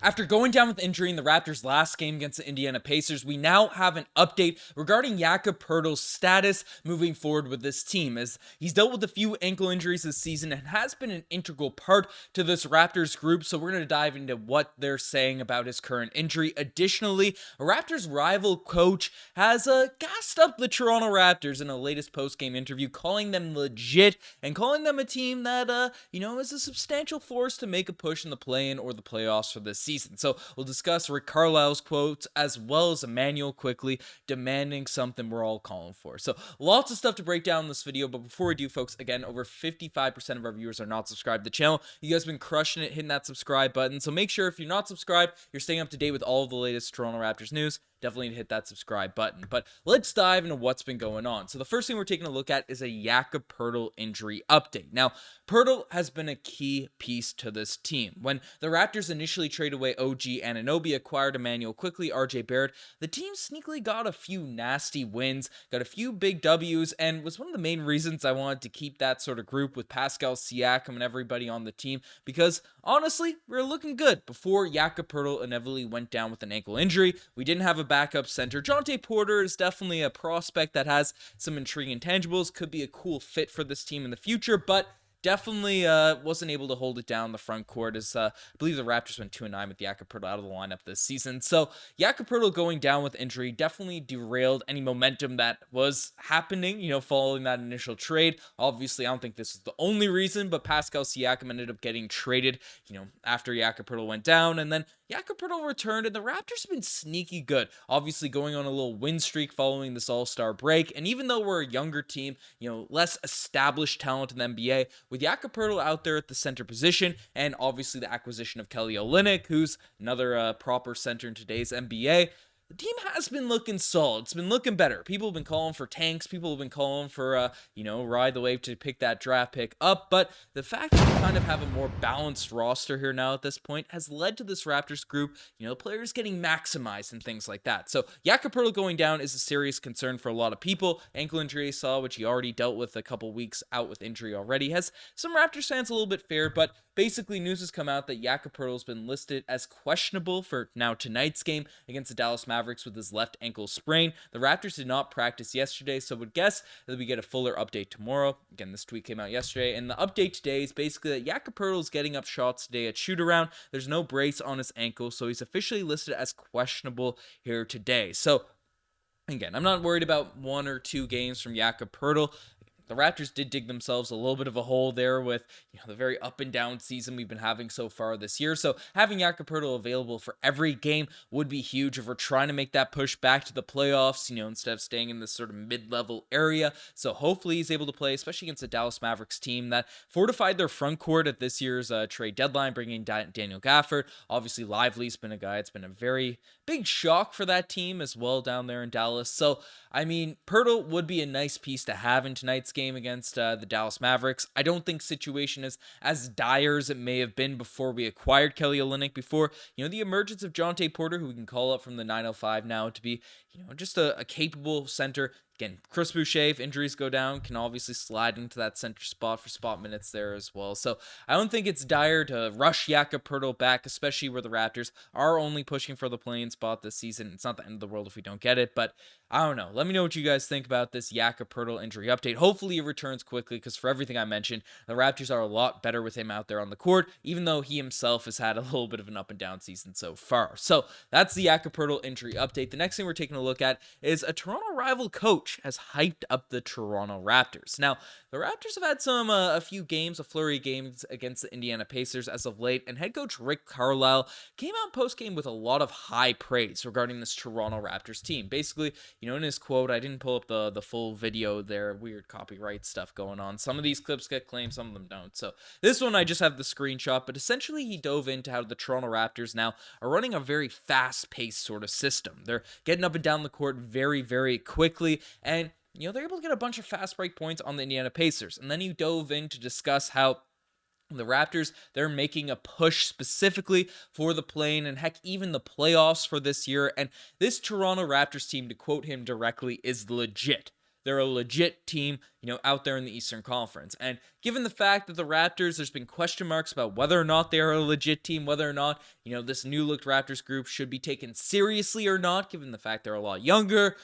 After going down with injury in the Raptors' last game against the Indiana Pacers, we now have an update regarding Jakob Poeltl's status moving forward with this team, as he's dealt with a few ankle injuries this season and has been an integral part to this Raptors group, so we're going to dive into what they're saying about his current injury. Additionally, a Raptors rival coach has gassed up the Toronto Raptors in a latest post-game interview, calling them legit and calling them a team that, is a substantial force to make a push in the play-in or the playoffs for this season. So we'll discuss Rick Carlisle's quotes as well as Immanuel Quickley demanding something we're all calling for. So lots of stuff to break down in this video, but before we do, folks, again, over 55% of our viewers are not subscribed to the channel. You guys have been crushing it, hitting that subscribe button. So make sure if you're not subscribed, you're staying up to date with all of the latest Toronto Raptors news. Definitely need to hit that subscribe button. But let's dive into what's been going on. So the first thing we're taking a look at is a Jakob Poeltl injury update. Now, Poeltl has been a key piece to this team. When the Raptors initially traded away OG Anunoby, acquired Immanuel Quickley, RJ Barrett, the team sneakily got a few nasty wins, got a few big W's, and was one of the main reasons I wanted to keep that sort of group with Pascal Siakam and everybody on the team, because honestly, we were looking good before Jakob Poeltl inevitably went down with an ankle injury. We didn't have a backup center. Jontay Porter is definitely a prospect that has some intriguing intangibles, could be a cool fit for this team in the future, but definitely wasn't able to hold it down the front court, as I believe the Raptors went 2-9 with Jakob Poeltl out of the lineup this season. So Jakob Poeltl going down with injury definitely derailed any momentum that was happening, following that initial trade. Obviously, I don't think this is the only reason, but Pascal Siakam ended up getting traded, after Jakob Poeltl went down, and then Jakob Poeltl returned, and the Raptors have been sneaky good. Obviously, going on a little win streak following this All-Star break, and even though we're a younger team, less established talent in the NBA, with Jakob Poeltl out there at the center position, and obviously the acquisition of Kelly Olynyk, who's another proper center in today's NBA, the team has been looking solid. It's been looking better. People have been calling for tanks. People have been calling for, ride the wave to pick that draft pick up. But the fact that we kind of have a more balanced roster here now at this point has led to this Raptors group, players getting maximized and things like that. So Jakob Poeltl going down is a serious concern for a lot of people. Ankle injury I saw, which he already dealt with a couple weeks out with injury already, has some Raptors fans a little bit feared. But basically, news has come out that Jakob Poeltl has been listed as questionable for now tonight's game against the Dallas Mavericks with his left ankle sprain. The Raptors did not practice yesterday, so would guess that we get a fuller update tomorrow. Again, this tweet came out yesterday, and the update today is basically that Jakob Poeltl is getting up shots today at shoot-around. There's no brace on his ankle, so he's officially listed as questionable here today. So again, I'm not worried about 1 or 2 games from Jakob Poeltl. The Raptors did dig themselves a little bit of a hole there with, the very up and down season we've been having so far this year. So having Jakob Poeltl available for every game would be huge if we're trying to make that push back to the playoffs, instead of staying in this sort of mid-level area. So hopefully he's able to play, especially against the Dallas Mavericks team that fortified their front court at this year's trade deadline, bringing Daniel Gafford. Obviously, Lively's been a guy. It's been a very big shock for that team as well down there in Dallas. So, Poeltl would be a nice piece to have in tonight's game against the Dallas Mavericks. I don't think situation is as dire as it may have been before we acquired Kelly Olynyk, before, the emergence of Jontay Porter, who we can call up from the 905 now to be, just a capable center. Again, Chris Boucher, if injuries go down, can obviously slide into that center spot for spot minutes there as well. So I don't think it's dire to rush Jakob Poeltl back, especially where the Raptors are only pushing for the play-in spot this season. It's not the end of the world if we don't get it, but I don't know. Let me know what you guys think about this Jakob Poeltl injury update. Hopefully he returns quickly, because for everything I mentioned, the Raptors are a lot better with him out there on the court, even though he himself has had a little bit of an up and down season so far. So that's the Jakob Poeltl injury update. The next thing we're taking a look at is a Toronto rival coach has hyped up the Toronto Raptors. Now, the Raptors have had a few games, a flurry of games against the Indiana Pacers as of late, and head coach Rick Carlisle came out post-game with a lot of high praise regarding this Toronto Raptors team. Basically, in his quote, I didn't pull up the full video there, weird copyright stuff going on. Some of these clips get claimed, some of them don't. So this one, I just have the screenshot, but essentially he dove into how the Toronto Raptors now are running a very fast-paced sort of system. They're getting up and down the court very, very quickly, and they're able to get a bunch of fast break points on the Indiana Pacers. And then he dove in to discuss how the Raptors, they're making a push specifically for the play-in and heck, even the playoffs for this year. And this Toronto Raptors team, to quote him directly, is legit. they're a legit team, out there in the Eastern Conference. And given the fact that the Raptors, there's been question marks about whether or not they are a legit team, whether or not, this new looked Raptors group should be taken seriously or not, given the fact they're a lot younger,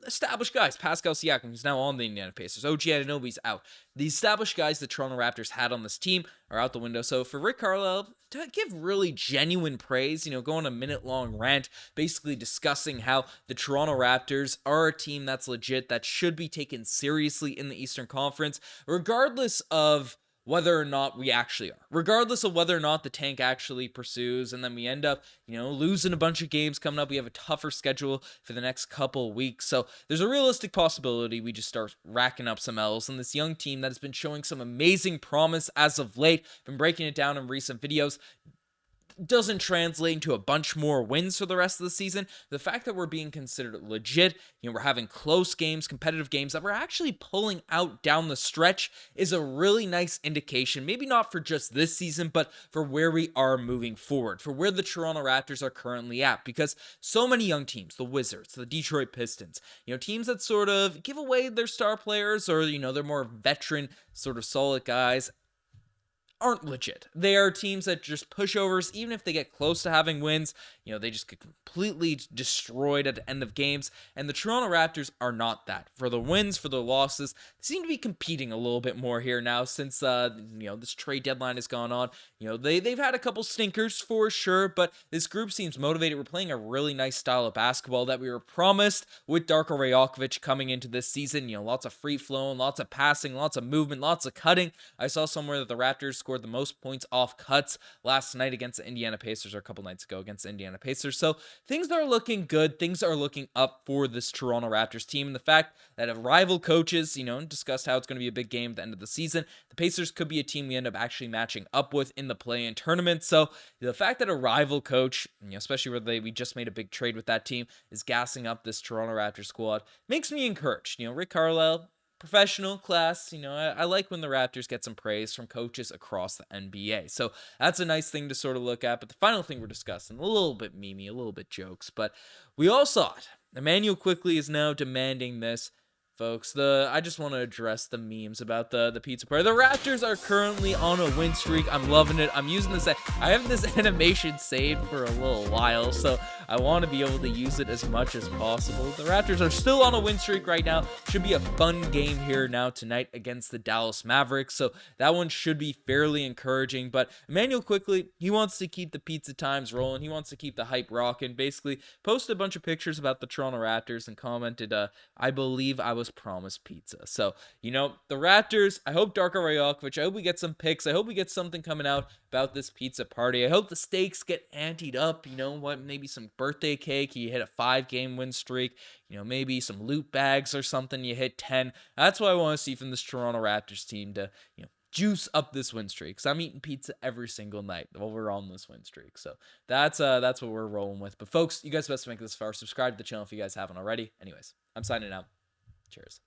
established guys. Pascal Siakam, who's now on the Indiana Pacers. OG Anunoby's out. The established guys the Toronto Raptors had on this team are out the window. So for Rick Carlisle to give really genuine praise, go on a minute-long rant, basically discussing how the Toronto Raptors are a team that's legit, that should be taken seriously in the Eastern Conference, regardless of whether or not we actually are, regardless of whether or not the tank actually pursues, and then we end up, losing a bunch of games coming up. We have a tougher schedule for the next couple weeks, so there's a realistic possibility we just start racking up some L's, and this young team that has been showing some amazing promise as of late, been breaking it down in recent videos, doesn't translate into a bunch more wins for the rest of the season. The fact that we're being considered legit, we're having close games, competitive games that we're actually pulling out down the stretch is a really nice indication, maybe not for just this season, but for where we are moving forward, for where the Toronto Raptors are currently at, because so many young teams, the Wizards, the Detroit Pistons, teams that sort of give away their star players or, they're more veteran, sort of solid guys, aren't legit. They are teams that just pushovers. Even if they get close to having wins, they just get completely destroyed at the end of games. And the Toronto Raptors are not that. For the wins, for the losses, they seem to be competing a little bit more here now since this trade deadline has gone on. They've had a couple stinkers for sure, but this group seems motivated. We're playing a really nice style of basketball that we were promised with Darko Rajokovic coming into this season. Lots of free flowing, lots of passing, lots of movement, lots of cutting. I saw somewhere that the Raptors scored the most points off cuts last night against the Indiana Pacers, or a couple nights ago against the Indiana Pacers. So things are looking good. Things are looking up for this Toronto Raptors team. And the fact that if rival coaches, discussed how it's going to be a big game at the end of the season, the Pacers could be a team we end up actually matching up with in the play-in tournament. So the fact that a rival coach, especially where we just made a big trade with that team, is gassing up this Toronto Raptors squad makes me encouraged. Rick Carlisle, professional class, I like when the Raptors get some praise from coaches across the NBA. So that's a nice thing to sort of look at. But the final thing we're discussing, a little bit memey, a little bit jokes, but we all saw it. Immanuel Quickley is now demanding this. Folks, I just want to address the memes about the pizza party. The Raptors are currently on a win streak. I'm loving it. I'm using this. I have this animation saved for a little while, so I want to be able to use it as much as possible. The Raptors are still on a win streak right now. Should be a fun game here now tonight against the Dallas Mavericks, so that one should be fairly encouraging. But Immanuel Quickley, he wants to keep the pizza times rolling. He wants to keep the hype rocking. Basically, posted a bunch of pictures about the Toronto Raptors and commented, I believe I was promised pizza. So, the Raptors, I hope Darko Rajokovic, I hope we get some pics. I hope we get something coming out about this pizza party. I hope the stakes get anteed up. Maybe some birthday cake. You hit a 5-game win streak. Maybe some loot bags or something. You hit 10. That's what I want to see from this Toronto Raptors team to, juice up this win streak, because I'm eating pizza every single night while we're on this win streak. So that's what we're rolling with. But folks, you guys best to make it this far. Subscribe to the channel if you guys haven't already. Anyways, I'm signing out. Cheers.